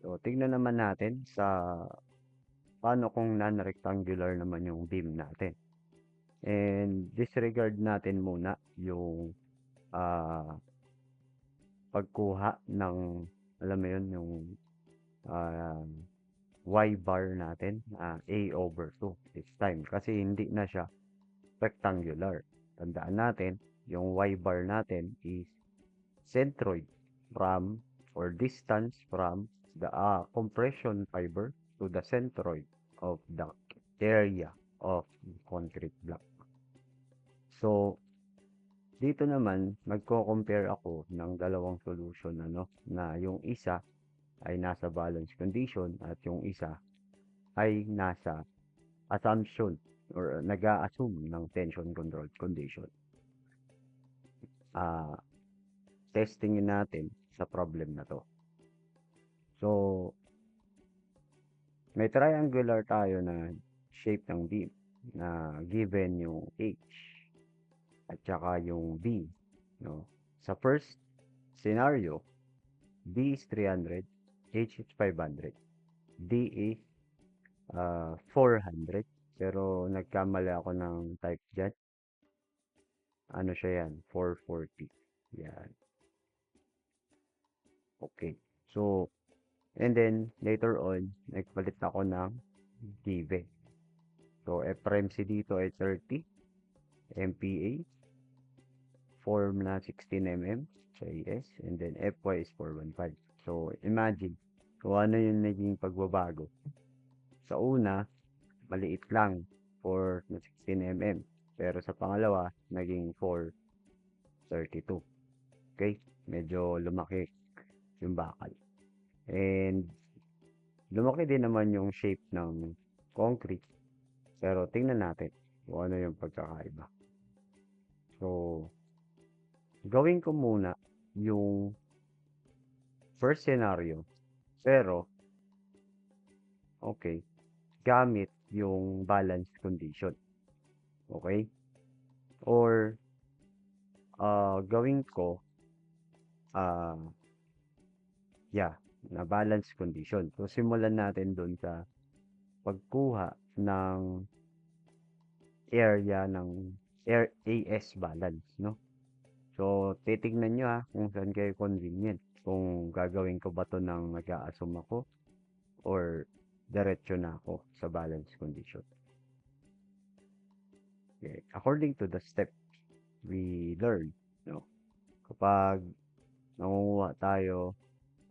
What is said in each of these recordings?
So, tignan naman natin sa paano kung non-rectangular naman yung beam natin. And disregard natin muna yung ah, pagkuha ng, alam mo yun, yung ah, y bar natin, a/2 this time. Kasi hindi na siya rectangular. Tandaan natin, yung y bar natin is centroid from or distance from the compression fiber to the centroid of the area of concrete block. So, dito naman, magko-compare ako ng dalawang solution ano, na yung isa ay nasa balance condition at yung isa ay nasa assumption or nag-a-assume ng tension controlled condition. Ah, testingin natin sa problem na to. So, may triangular tayo na shape ng beam na given yung H at saka yung B, no? Sa first scenario, B is 300, H is 500, D is 400. Pero nagkamali ako ng type dyan. Ano siya yan? 440. Yan. Okay. So, and then later on, nagpalit ako ng give. So, FRMC dito ay 30 MPa, form na 16 mm sa AS, and then FY is 415. So, imagine kung ano yung naging pagbabago. Sa una, maliit lang, 4 na 16 mm. Pero sa pangalawa, naging 432. Okay? Medyo lumaki yung bakal. And lumaki din naman yung shape ng concrete. Pero tingnan natin kung ano yung pagkakaiba. So, gawin ko muna yung first scenario. Pero, okay, gamit yung balance condition. Okay? Or, gawin ko, ah, yeah, na balance condition. So, simulan natin dun sa pagkuha ng area ng air AS balance, no? So, titignan nyo kung saan kayo convenient. Kung gagawin ko ba to ng mag-a-assume ako or diretso na ako sa balance condition. Okay. According to the step we learn, no? Kapag nangunguha tayo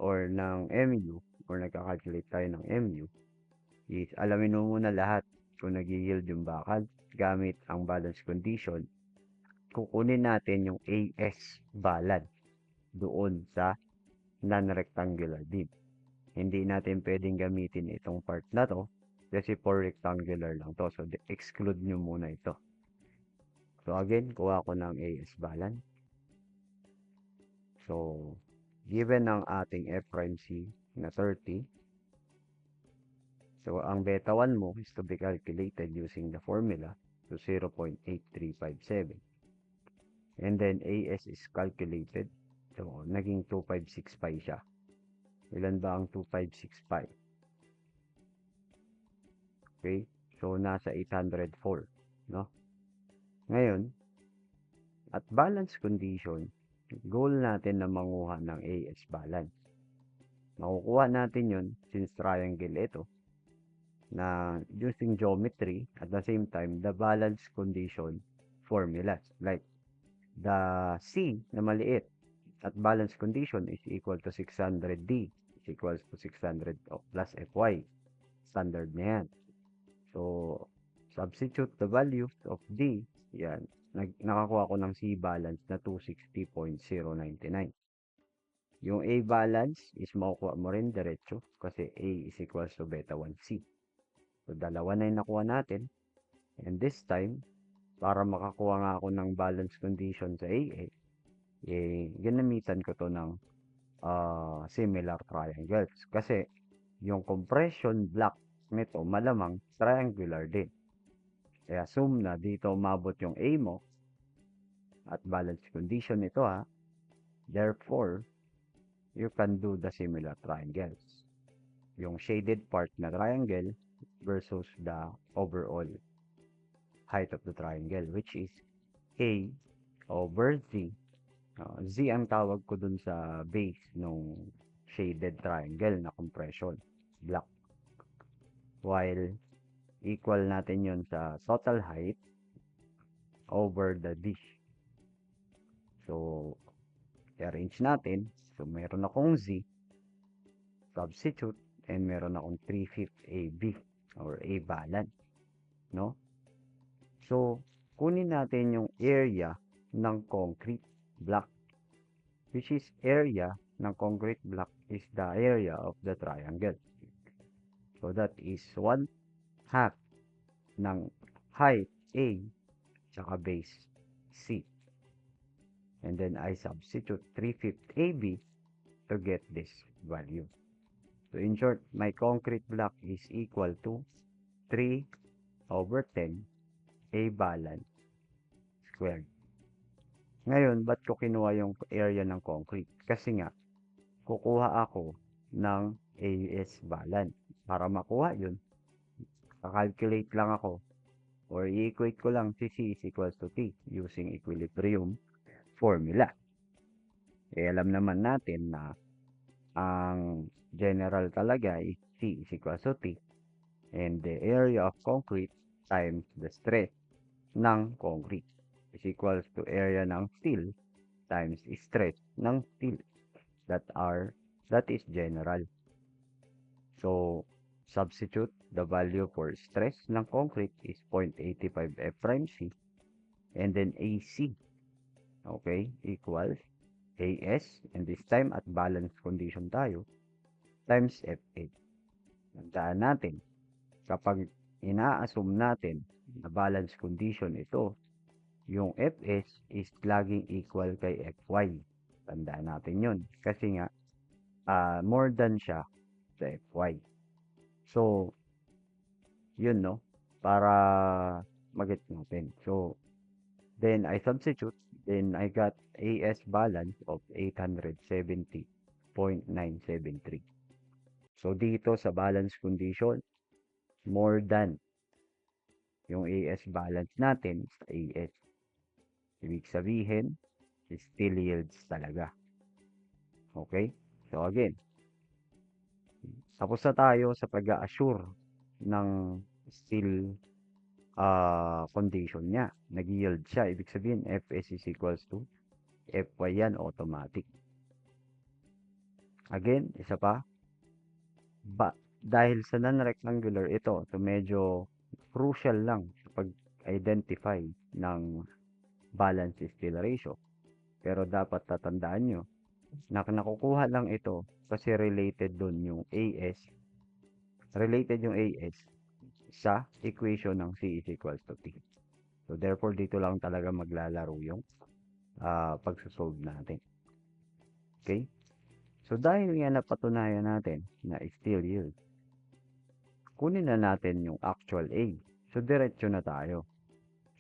or ng MU or nagka-calculate tayo ng MU, is alamin mo muna lahat kung nag-yield yung bakal gamit ang balance condition. Kukunin natin yung AS balance doon sa non-rectangular beam. Hindi natin pwedeng gamitin itong part na to kasi for rectangular lang to. So, exclude nyo muna ito. So, again, kuha ko ng AS balance. So, given ang ating FRMC na 30, so ang beta 1 mo is to be calculated using the formula to 0.8357. And then AS is calculated. So, naging 256 siya. Ilan ba ang 2565? Okay? So, nasa 804, no? Ngayon, at balance condition, goal natin na manguha ng AS balance. Makukuha natin yun since triangle ito na using geometry at the same time the balance condition formulas. Like the C na maliit at balance condition is equal to 600D is equals to 600 plus Fy. Standard na yan. So, substitute the values of D. Yan. Nakakuha ko ng C balance na 260.099. Yung A balance is makukuha mo rin diretso kasi A is equals to beta 1C. So, dalawa na yung nakuha natin. And this time, para makakuha nga ako ng balance condition sa AA, ginamitan ko to ng similar triangles. Kasi, yung compression block nito, malamang triangular din. Kaya assume na dito umabot yung A mo at balance condition ito Therefore, you can do the similar triangles. yung shaded part na triangle versus the overall height of the triangle, which is A over Z. Z ang tawag ko dun sa base nung shaded triangle na compression block. While equal natin yun sa total height over the dish. So, i-arrange natin. So, meron akong Z, substitute, and meron akong 3/5 AB or A balance, no? So, kunin natin yung area ng concrete block, which is area ng concrete block is the area of the triangle. So, that is 1/2 ng height A tsaka base C. And then I substitute 3/5 AB to get this value. So in short, my concrete block is equal to 3/10 A balance squared. Ngayon, ba't ko kinuha yung area ng concrete? Kasi nga, kukuha ako ng AS balance. Para makuha yun, calculate lang ako or i-equate ko lang si C is equals to T using equilibrium formula. Alam naman natin na ang general talaga is C is equals to T and the area of concrete times the stress ng concrete is equals to area ng steel times stress ng steel. That is general. So, substitute the value for stress ng concrete is 0.85 F prime C and then AC, okay, equals AS, and this time at balance condition tayo, times FA. Tandaan natin, kapag ina-assume natin na balance condition ito, yung Fs is laging equal kay Fy. Tandaan natin yun. Kasi nga, more than siya sa Fy. So, yun no, para mag-get natin. So, then I substitute, then I got AS balance of 870.973. So, dito sa balance condition, more than yung AS balance natin sa AS. Ibig sabihin, still yields talaga. Okay? So, again, tapos na tayo sa pag-assure ng still condition niya. Nag-yield siya. Ibig sabihin, Fs is equals to Fy yan, automatic. Again, isa pa. Dahil sa non-rectangular ito, so medyo crucial lang sa pag-identify ng balance steel ratio. Pero dapat tatandaan nyo, na nakukuha lang ito kasi related dun yung AS. Related yung AS sa equation ng C is equals to T. So, therefore, dito lang talaga maglalaro yung pagsasolve natin. Okay? So, dahil nga napatunayan natin na steel yield, kunin na natin yung actual A. So, diretso na tayo.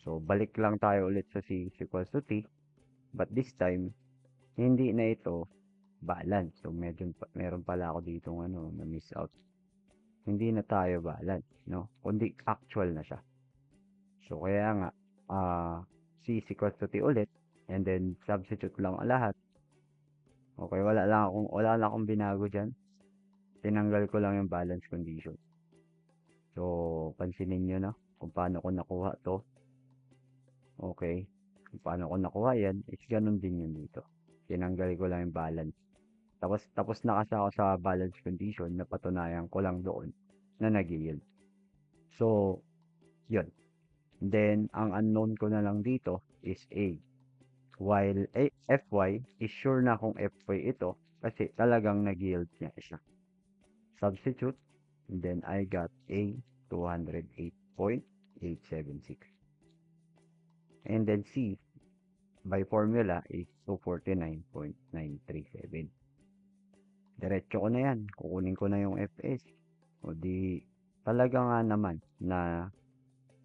So, balik lang tayo ulit sa C is equals to T. But this time, hindi na ito balance. So, meron pala ako dito na miss out. Hindi na tayo balance, no? Kundi actual na siya. So, kaya nga, C is equals to T ulit. And then, substitute lang lahat. Okay, wala na akong binago dyan. Tinanggal ko lang yung balance condition. So, pansinin nyo na kung paano ko nakuha to. Okay. Kung paano ko nakuha yan, is ganun din yun dito. Tinanggal ko lang yung balance. Tapos na kasi ako sa balance condition, napatunayan ko lang doon na nag-yield. So, yun. Then, ang unknown ko na lang dito is A. While Fy is sure na kung Fy ito kasi talagang nag-yield niya siya. Substitute, and then I got A 208.876. And then C by formula is 249.937. Diretso ko na yan. Kukunin ko na yung Fs. O di talaga nga naman na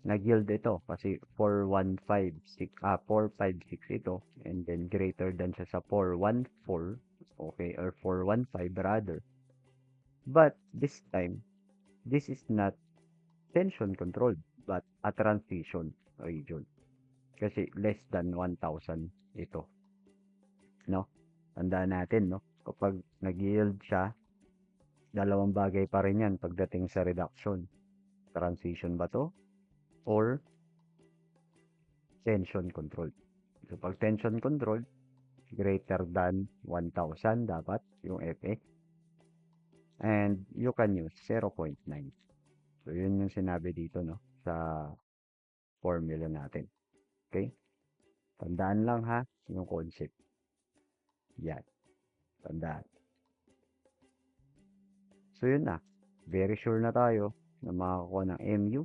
nag-yield ito kasi 456 ito and then greater than siya sa 414, okay, or 415 rather. But this time, this is not tension controlled, but a transition region. Kasi less than 1,000 ito, no? Tandaan natin, no? Kapag nag-yield siya, dalawang bagay pa rin yan pagdating sa reduction. Transition ba to? Or tension control. So, pag tension control, greater than 1,000 dapat yung FX. And you can use 0.9. So, yun yung sinabi dito, no? Sa formula natin. Okay? Tandaan lang ha, yung concept. Yan. Tandaan. So, yun na. Very sure na tayo na makakuha ng MU.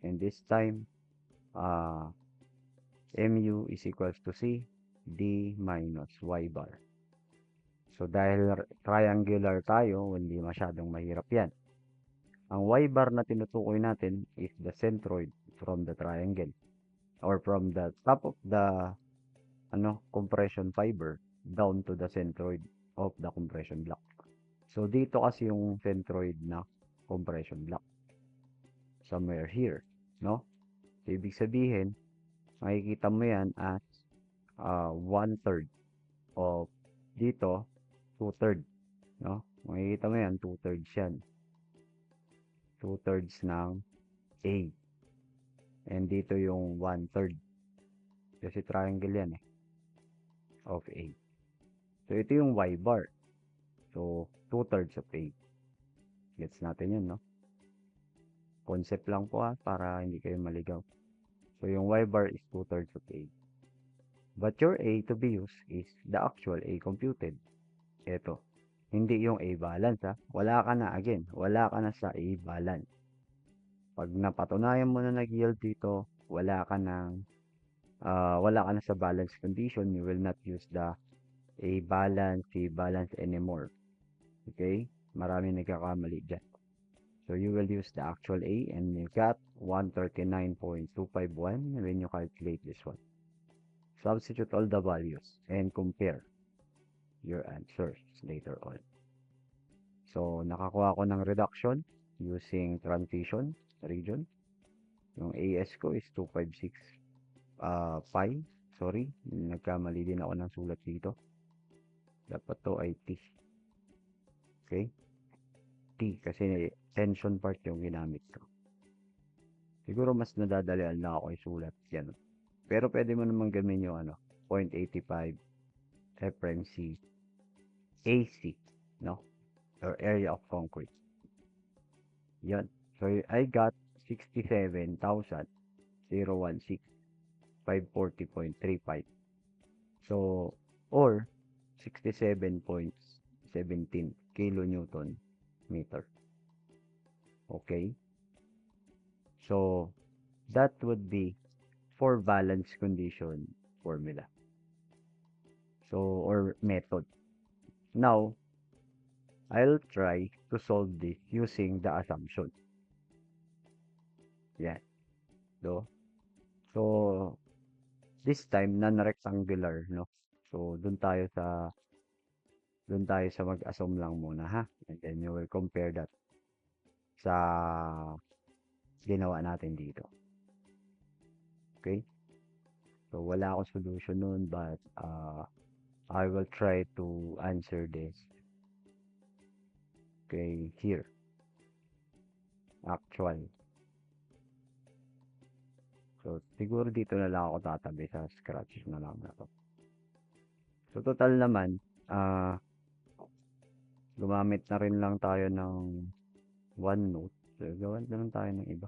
And this time, MU is equals to C, D minus Y bar. So, dahil triangular tayo, hindi masyadong mahirap yan. Ang Y bar na tinutukoy natin is the centroid from the triangle or from the top of the compression fiber down to the centroid of the compression block. So, dito kasi yung centroid na compression block. Somewhere here, no? So, ibig sabihin, makikita mo yan as 1/3 of dito, 2/3, no? Makikita mo yan, 2/3 yan. 2/3 ng A. And dito yung 1/3. Kasi triangle yan of A. So, ito yung Y bar. So, 2/3 of A. Gets natin yun, no? Concept lang po para hindi kayo maligaw. So, yung Y bar is 2/3 of A. But your A to be used is the actual A computed. Ito. Hindi yung A balance Wala ka na, again, wala ka na sa A balance. Pag napatunayan mo na nag-yield dito, wala ka na sa balance condition, you will not use the A balance, C balance anymore. Okay? Marami nagkakamali dyan. So, you will use the actual A and you got 139.251 when you calculate this one. Substitute all the values and compare your answers later on. So, nakakuha ko ng reduction using transition region. Yung AS ko is 256 pi. Sorry, nagkamali din ako ng sulat dito. Dapat to ay T. Okay? T kasi tension part yung ginamit ko. Siguro mas nadadalian lang ako isulat yan. Pero pwede mo naman gamitin yung 0.85 FMC AC, no? Or area of concrete. Yan. So, I got 67,016,540.35. So, or 67.17 kilonewton meter. Okay? So, that would be for balance condition formula. So, or method. Now, I'll try to solve this using the assumption. Yan. So, this time, non-rectangular, no? So, dun tayo sa mag-assume lang muna, ha? And then, you will compare that sa ginawa natin dito. Okay? So, wala akong solution nun, but I will try to answer this. Okay, here. Actual. So, siguro dito na lang ako tatabi sa scratch na lang na to. So, total naman, gumamit na rin lang tayo ng OneNote. So, gawan na lang tayo ng iba.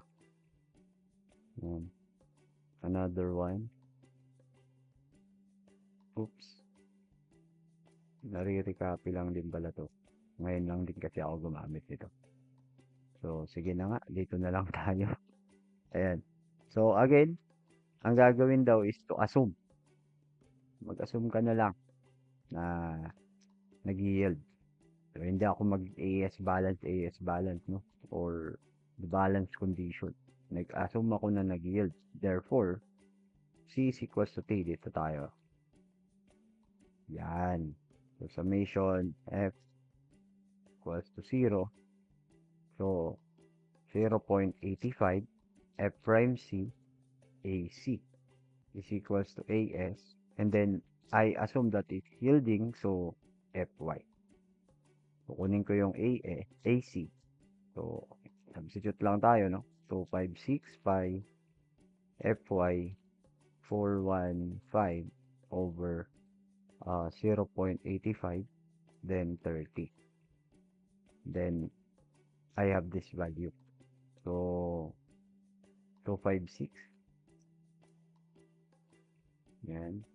Another one. Oops. Nare-recopy lang din pala to. Ngayon lang din kasi ako gumamit nito. So, sige na nga. Dito na lang tayo. Ayan. So, again, ang gagawin daw is to assume. Mag-assume ka na lang na nag-yield. So, hindi ako mag-AS balance, no? Or the balance condition. Nag-assume ako na nag-yield. Therefore, C is equals to T. Dito tayo. Yan. So, summation F equals to 0. So, 0.85 F prime C AC is equals to AS. And then, I assume that it's yielding, so FY. So, kunin ko yung AC. So, substitute lang tayo, no? 256 pi FY 415 over 0.85, then 30. Then, I have this value. So, 256. Yan.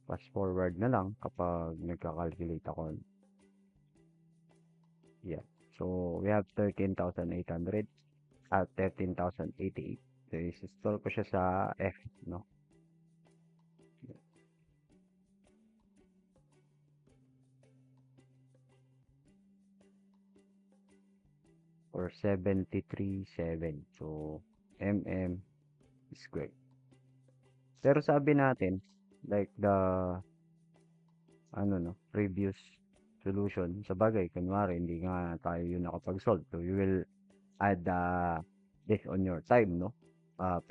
Fast forward na lang kapag nagka-calculate ako. Yeah. So, we have 13,800 at 13,088. So, i-store ko siya sa F, no? Or 73.7. So, squared. Pero sabi natin, like the, previous solution, sa bagay, kunwari, hindi nga tayo yun nakapag-solve. So, you will add this on your time, no?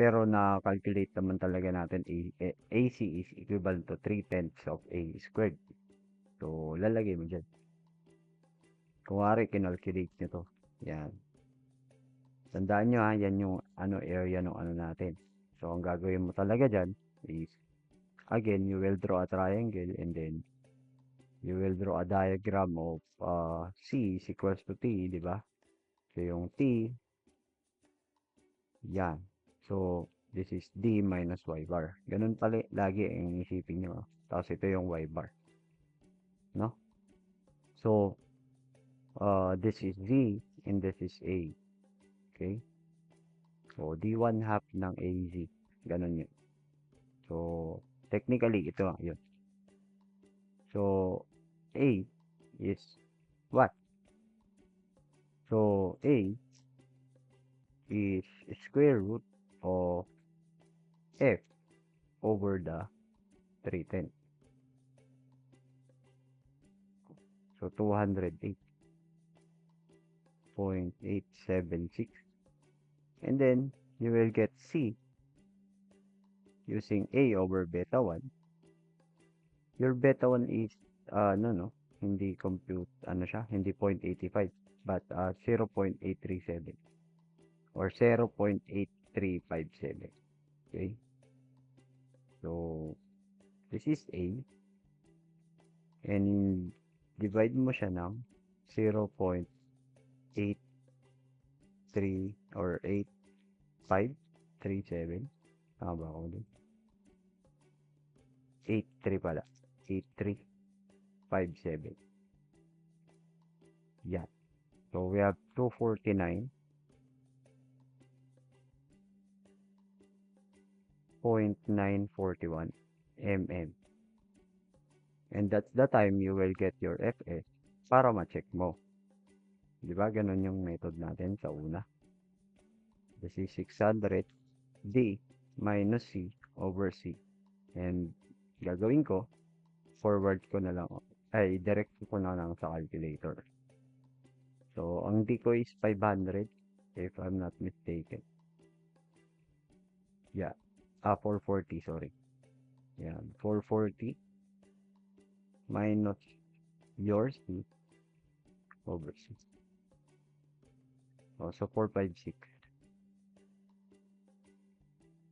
Pero na-calculate naman talaga natin AC is equivalent to 3/10 of A squared. So, lalagay mo dyan. Kunwari, kinalculate nyo to. Yan. Tandaan nyo yan yung area ng natin. So, ang gagawin mo talaga dyan is, again, you will draw a triangle and then you will draw a diagram of C is equals to T, di ba? So, yung T, yan. So, this is D minus Y bar. Ganun pala lagi ang isipin nyo. Tapos ito yung Y bar. No? So, this is Z and this is A. Okay? So, D1 half ng AZ. Ganun yun. So, technically, ito yun. So, A is what? So, A is square root of F over the 310. So, 208.876. And then, you will get C using A over beta 1. Your beta 1 is, hindi compute, hindi 0.85, but 0.837 or 0.8357. Okay? So, this is A. And divide mo siya ng 0.83 or 8537. Tama ba ako dun? 83 pala. 8357. Yeah. So, we have 249.941 mm. And that's the time you will get your Fs para ma-check mo. Di ba? Ganun yung method natin sa una. This is 600 D minus C over C. And gagawin ko, forward ko na lang. Ay, direct ko na lang sa calculator. So, ang D ko is 500 if I'm not mistaken. Yeah. 440, sorry. Yeah, 440 minus your C over C. So, 456.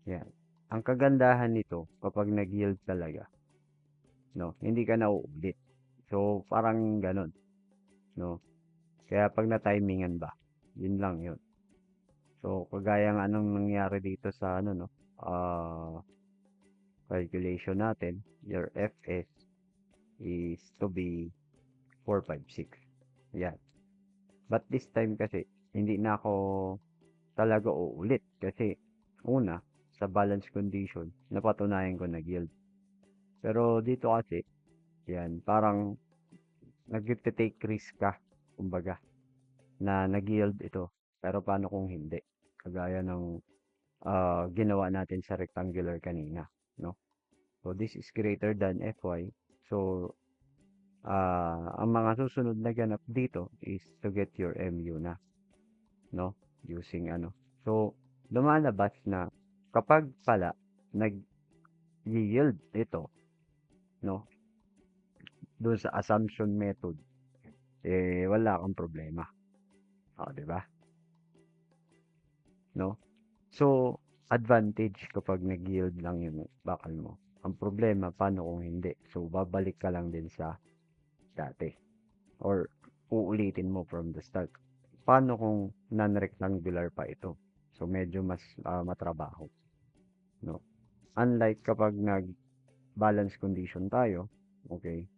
Yan. Ang kagandahan nito, kapag nag-yield talaga, no, hindi ka na uulit. So, parang ganun, no. Kaya pag na-timingan ba, yun lang yun. So, kagaya ng anong nangyari dito sa, calculation natin, your Fs is to be 456. Yan. But this time kasi, hindi na ako talaga uulit kasi una, sa balance condition, napatunayan ko nag-yield. Pero dito kasi, yan, parang nag-take risk ka, kumbaga, na nag-yield ito. Pero paano kung hindi? Kagaya ng ginawa natin sa rectangular kanina, no? So, this is greater than Fy. So, ang mga susunod na ganap dito is to get your MU na, no? Using ano. So, lumalabas na kapag pala nag-yield ito, no? Doon sa assumption method, eh, wala kang problema. O, di ba? No? So, advantage kapag nag-yield lang yung bakal mo. Ang problema, paano kung hindi? So, babalik ka lang din sa dati. Or, uulitin mo from the start. Paano kung non-rectangular pa ito? So, medyo mas matrabaho. No? Unlike kapag nag-balance condition tayo, okay,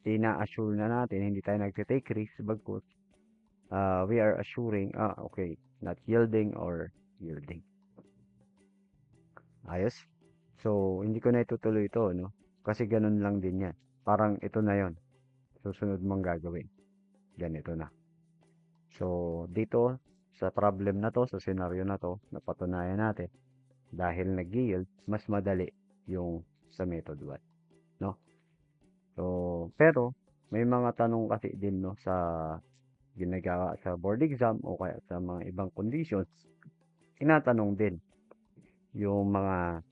ina-assure na natin, hindi tayo nagte-take risk, bagkus, we are assuring, okay, not yielding or yielding. Ayos? So, hindi ko na itutuloy ito, no? Kasi ganun lang din yan. Parang ito na yon susunod mong gagawin. Ganito na. So, dito, sa problem na to, sa scenario na to, napatunayan natin, dahil nag-yield, mas madali yung sa method 1, no? So, pero, may mga tanong kasi din, no, sa ginagawa sa board exam o kaya sa mga ibang conditions, tinatanong din yung mga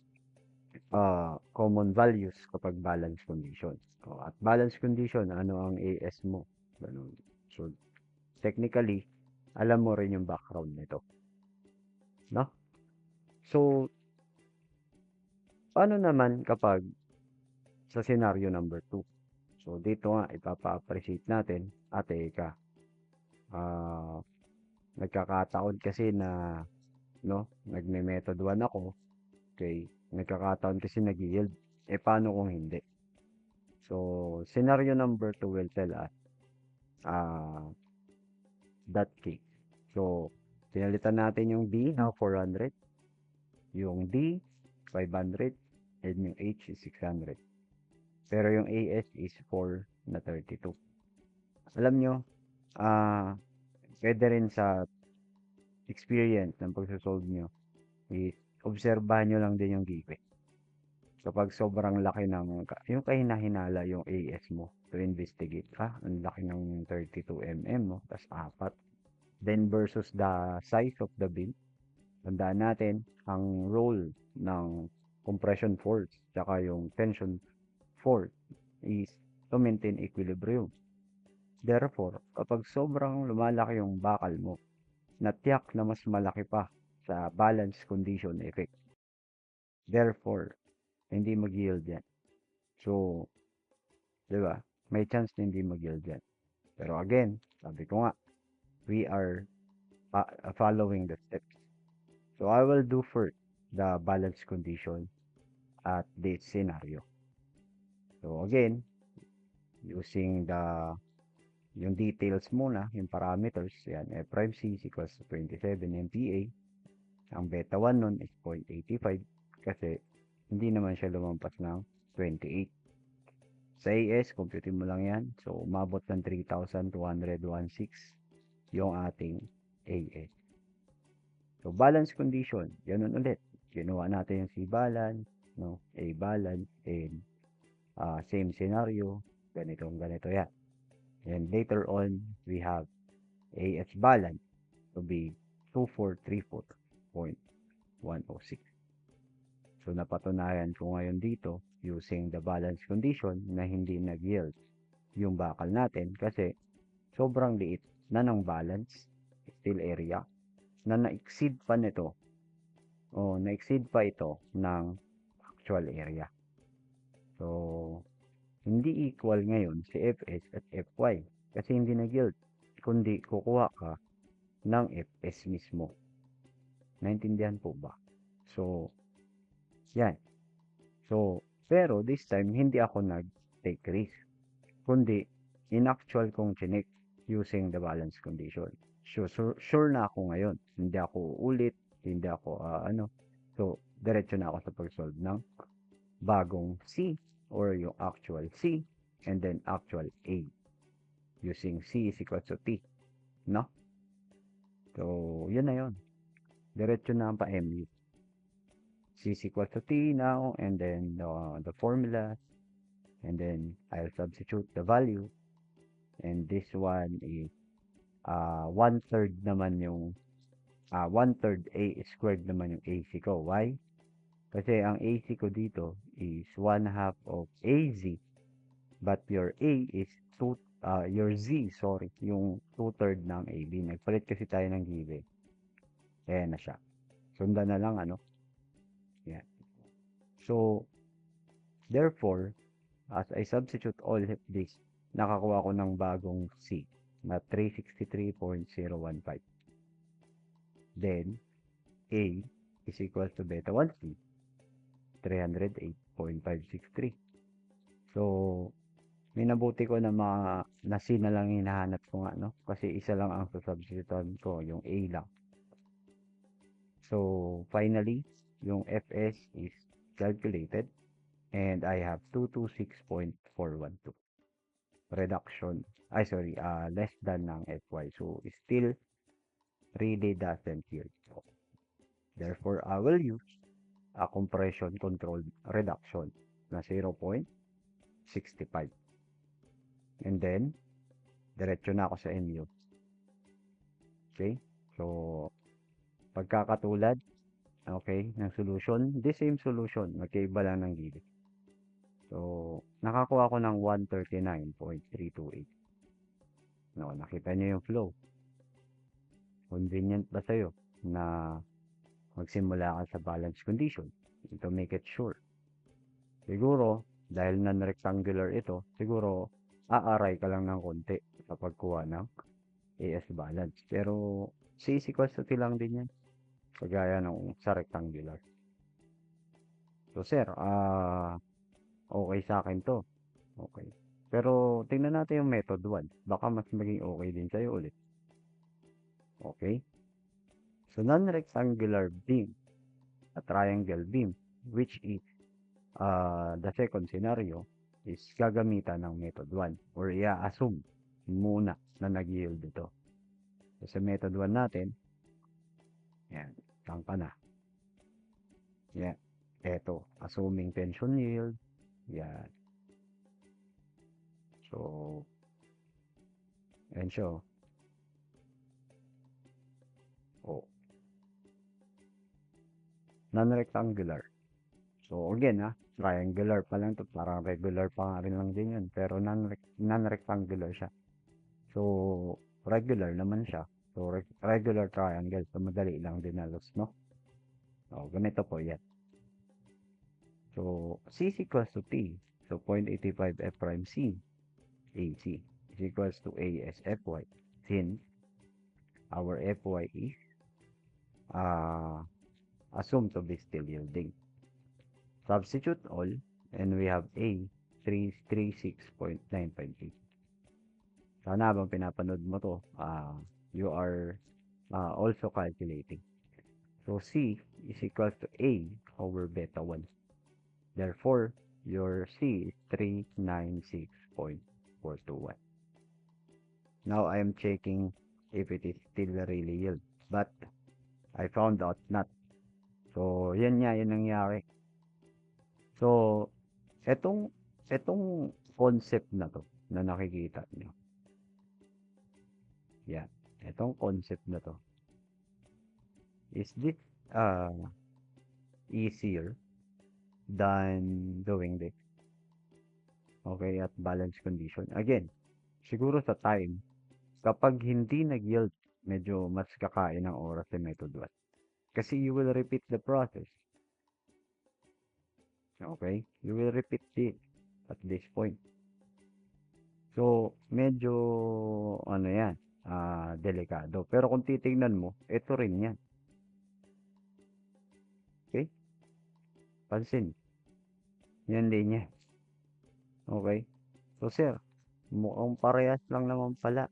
common values kapag balance condition. At balance condition, ano ang AS mo? Ganun. So, technically, alam mo rin yung background nito. No? So, paano naman kapag sa scenario number 2? So, dito nga, ipapa-appreciate natin, ika, ah, nagkakataon kasi na, no, nagme-method 1 ako, okay, nagkakataon kasi nag-yield. Eh, paano kung hindi? So, scenario number 2 will tell us, uh, that case. So, pinalitan natin yung B na 400, yung D 500, and yung H is 600. Pero yung AS is 4 na 32. Alam nyo, pwede rin sa experience ng pagsasolve nyo, is obserbahan nyo lang din yung given. Kapag sobrang laki ng, yung kahina-hinala yung AS mo to investigate, ang laki ng 32 mm mo, tas 4. Then versus the size of the beam, tandaan natin, ang role ng compression force, tsaka yung tension force is to maintain equilibrium. Therefore, kapag sobrang lumalaki yung bakal mo, natiyak na mas malaki pa sa balance condition effect. Therefore, hindi mag-yield yan. So, di ba? May chance na hindi mag-yield yan. Pero again, sabi ko nga, we are following the steps. So, I will do first the balance condition at this scenario. So, again, using yung details muna, yung parameters, yan, F prime C is equals to 27 MPa. Ang beta 1 nun is 0.85 kasi hindi naman siya lumampas ng 28. Sa AS, computin mo lang yan. So, umabot ng 3,216 yung ating AS. So, balance condition, ganun ulit. Ginawa natin yung C balance, no? A balance, and same scenario, ganito yan. And later on, we have AS balance to be 2434.106. So, napatunayan ko ngayon dito using the balance condition na hindi nag-yield yung bakal natin kasi sobrang liit na ng balance steel area na na-exceed pa nito o na-exceed pa ito ng actual area. So, hindi equal ngayon si Fs at Fy kasi hindi nag-yield kundi kukuha ka ng Fs mismo. Naintindihan po ba? So, yan. So, pero this time, hindi ako nag-take risk. Kundi, in actual kong chinik using the balance condition. Sure na ako ngayon. Hindi ako ulit, hindi ako So, diretso na ako sa pag-solve ng bagong C or yung actual C and then actual A. Using C is equal to T. No? So, yun na yun. Diretso na ang pa-MU. C is equal to T now, and then the formula And then I'll substitute the value. And this one is 1/3 naman yung 1/3 A squared naman yung AC ko. Why? Kasi ang AC ko dito is 1/2 of AZ. But your A is your Z, sorry, yung 2/3 ng AB. Nagpalit kasi tayo ng given. Ayan na siya. Sundan na lang, ano? Yan. So, therefore, as I substitute all of this, nakakuha ko ng bagong C na 363.015. Then, A is equal to beta 1C, 308.563. So, minabuti ko na na C na lang hinahanap ko nga, no? Kasi isa lang ang substitute ko, yung A lang. So, finally, yung Fs is calculated and I have 226.412. Reduction, less than ng Fy. So, still really doesn't yield. So, therefore, I will use a compression controlled reduction na 0.65. And then, diretso na ako sa MU. Okay? So, pagkakatulad, okay, ng solution, the same solution, magkaiba lang ng gilid. So, nakakuha ko ng 139.328. No, nakita niyo yung flow. Convenient ba sa'yo na magsimula ka sa balance condition to make it sure? Siguro, dahil non-rectangular ito, siguro, aaray ka lang ng konti sa pagkuha ng AS balance. Pero, C is equals to T lang din yan. Kagaya nung sa rectangular. So, sir, okay sa akin to. Okay. Pero, tingnan natin yung method 1. Baka mas maging okay din sa'yo ulit. Okay. So, non-rectangular beam, a triangle beam, which is the second scenario, is gagamitan ng method 1 or i-assume muna na nag-yield ito. So, sa method 1 natin, yan, saan ka na? Yan, eto, assuming tension yield, yan. So, and so, oh, non-rectangular. So, again, triangular pa lang to, parang regular pa nga rin lang din yun, pero non-rectangular siya. So, regular naman siya. So, regular triangle. So, madali lang din halos, no? So, ganito po yan. So, C is equals to T. So, 0.85 F prime C, AC, is equals to A as Fy. Since our Fy is assumed to be still yielding. Substitute all, and we have A, 336.958. Sana habang pinapanood mo to, you are also calculating. So, C is equals to A over beta 1. Therefore, your C is 396.421. Now, I am checking if it is still really yield. But, I found out not. So, yan nangyari. So, etong concept na to, na nakikita nyo. Yan. Etong concept na to. Is this easier than doing this? Okay, at balance condition. Again, siguro sa time, kapag hindi nag-yield, medyo mas kakain ng oras sa method 1. Kasi you will repeat the process. Okay? You will repeat it at this point. So, medyo, yan, delikado. Pero kung titingnan mo, ito rin yan. Okay? Pansin. Yan din yan. Okay? So, sir, mukhang parehas lang naman pala.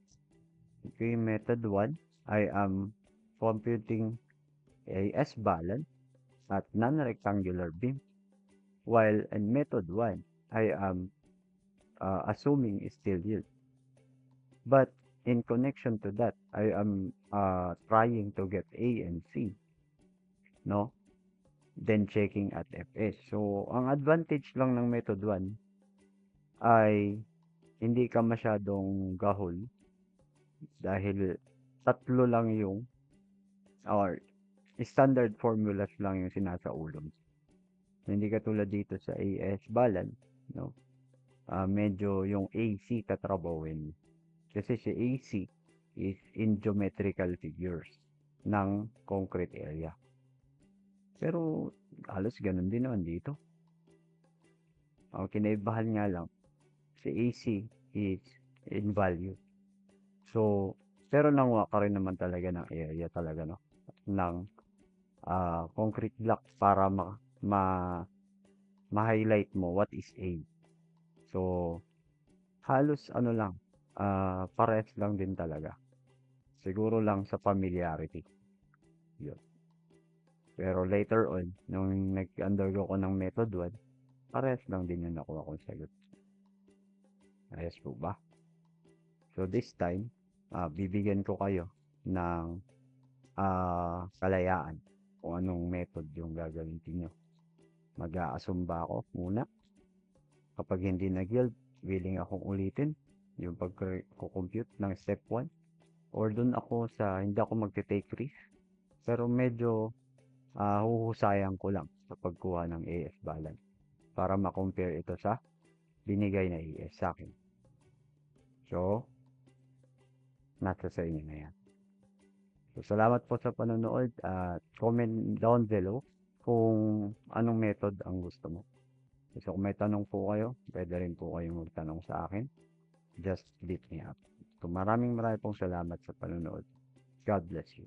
Okay, method 1, I am computing AS balance at non-rectangular beam. While in method 1, I am assuming still yield. But in connection to that, I am trying to get A and C. No? Then checking at Fs. So, ang advantage lang ng method 1, ay hindi ka masyadong gahol dahil tatlo lang yung or standard formulas lang yung sinasaulo mo. Hindi katulad dito sa AS balance, no? Medyo yung AC tatrabawin. Kasi si AC is in geometrical figures ng concrete area. Pero halos ganun din naman dito. Ang kinaibahan nga lang, si AC is in value. So, pero nanguha ka rin naman talaga ng area talaga, no? Ng concrete block para ma, ma-highlight mo what is A. So, halos ano lang, parehas lang din talaga. Siguro lang sa familiarity. Yun. Pero later on, nung nag-undergo ko ng method 1, parehas lang din yung nakuha kong sagot. Ayos po ba? So this time, bibigyan ko kayo ng kalayaan kung anong method yung gagamitin nyo. Mag-a-assume ba ako muna? Kapag hindi nag-yield, willing akong ulitin yung pag-compute ng step 1. Or dun ako sa hindi ako magte-take risk. Pero medyo huhusayan ko lang sa pagkuha ng AS balance para ma-compare ito sa binigay na AS sa akin. So, nasa sa inyo na yan. So, salamat po sa panonood at comment down below kung anong method ang gusto mo. So, kung may tanong po kayo, pwede rin po kayong magtanong sa akin. Just hit me up. So, maraming pong salamat sa panonood. God bless you.